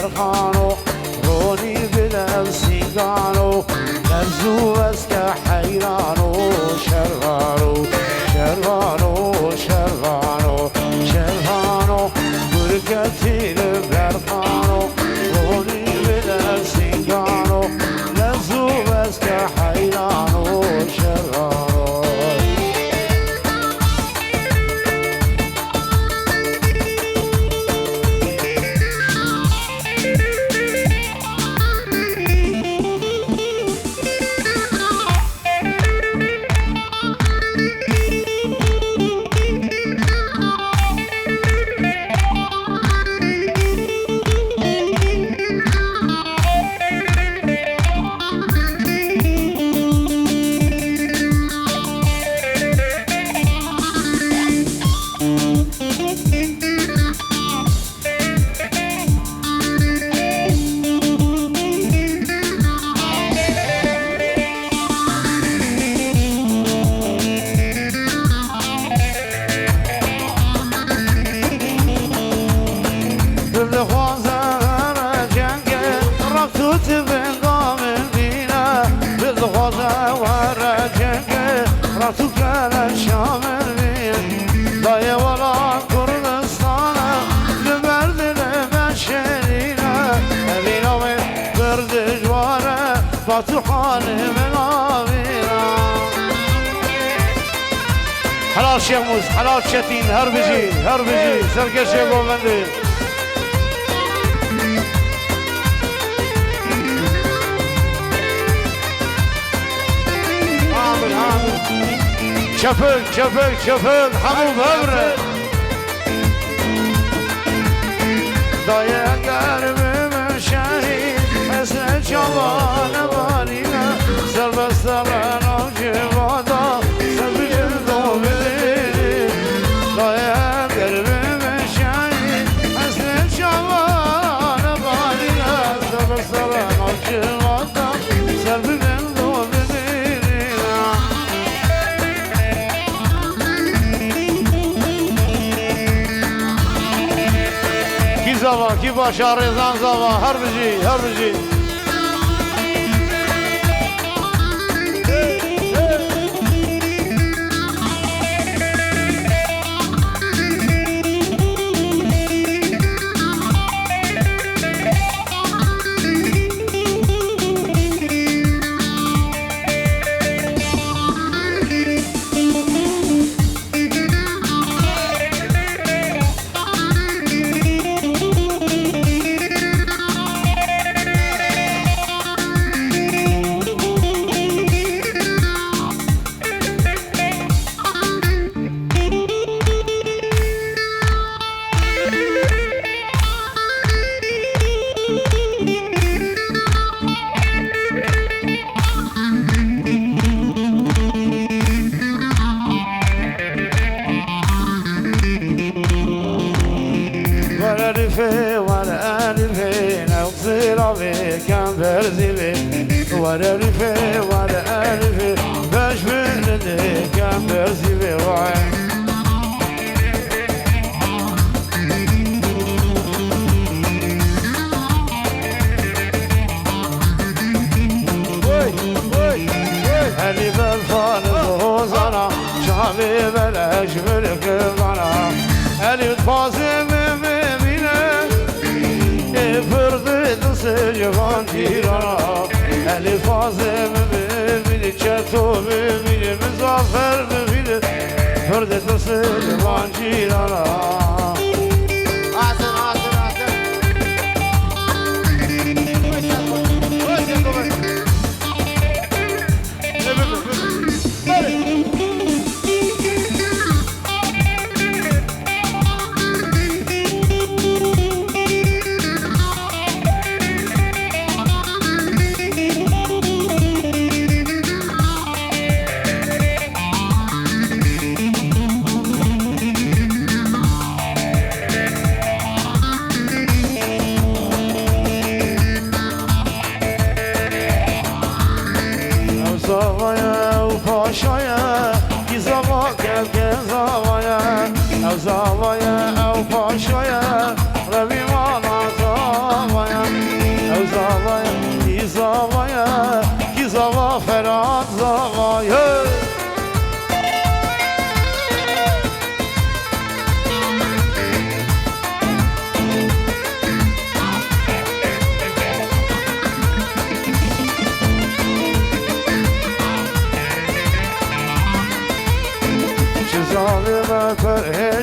برخانو رونی بدل سیگانو لرزو از که حیرانو شروانو شروانو شروانو شروانو برکتی برخانو رونی بدل سیگانو لرزو از که حیرانو شروانو تو کل شامل بین دایه والا کردستانه لبر دل بشرینه اینا می برد جواره با تو حال من آویره حلال شیخ موز حلال شتین هر بجی سرکش گوونده شفل همون ببره دایه گرمه شهری مثل جوان بالینه سر بسترن آجه وادا سر بجر دو بدینی دایه گرمه شهری مثل جوان بالینه سر بسترن آجه وادا سر بجر زوا کی باشه رزان زوا هر بجی ولا ألفي باش بلدي كان برزي بوعي هلي بالفان الغوزنا شعبي بلاش ملك ضنا هلي تفاصيل بينا فرد سجفان تيرانا هلي فاصل ببینی چطور ببینی مزافر ببینی فرد تصل وانجیرانا آسن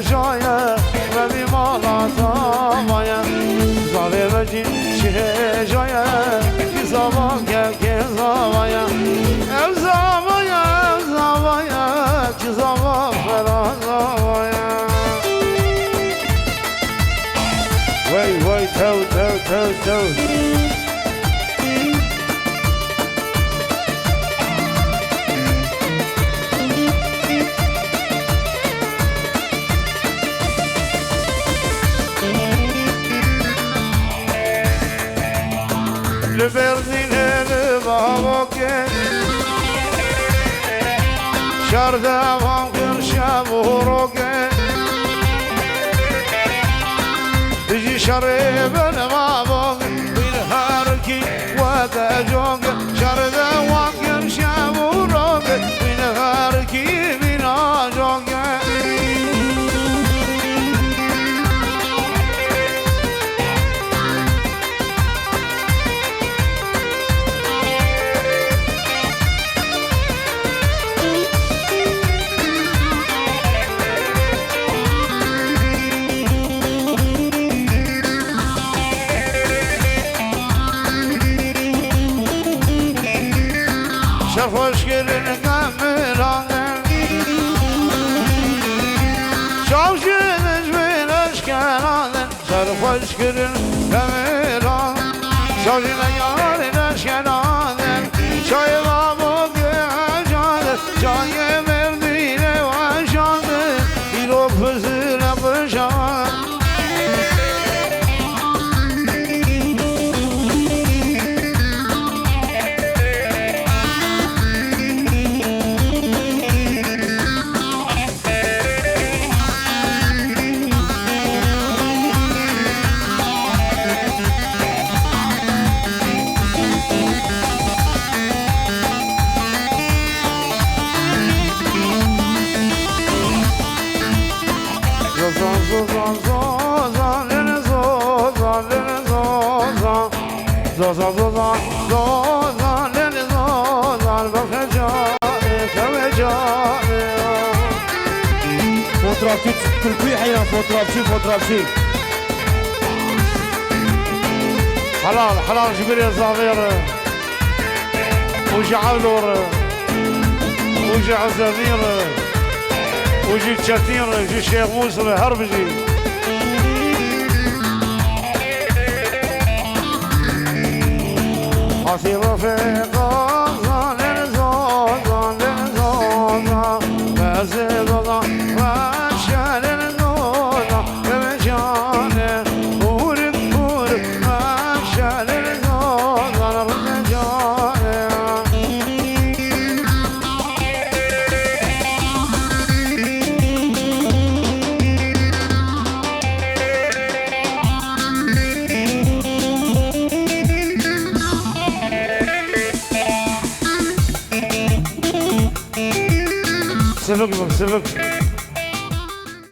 جاية ببي مالا زاوايا زالي بجي جاية كزاوا كزاوايا زاوايا زاوايا كزاوا فرا زاوايا وي تو لبردين لبابوكي شاردا وانكر شابوروكي بيجي شريب المابوكي بالهاركي وكاجوكي شاردا وانكر شابوروكي بالهاركي بناجوكي شرفش كرن كاميران شوشنش من اشكالان شرفش كرن كاميران شوشن يارن اشكالان شاي بابو جاده جاي مردين وشاده يلو فزل بشان فوترافشي كل حيران فوترافشي حلال جبريل الزافير وجي علور وجي عزامير وجي تشاتير وجي شيخ موسى هربجي حسي رفيقا سبق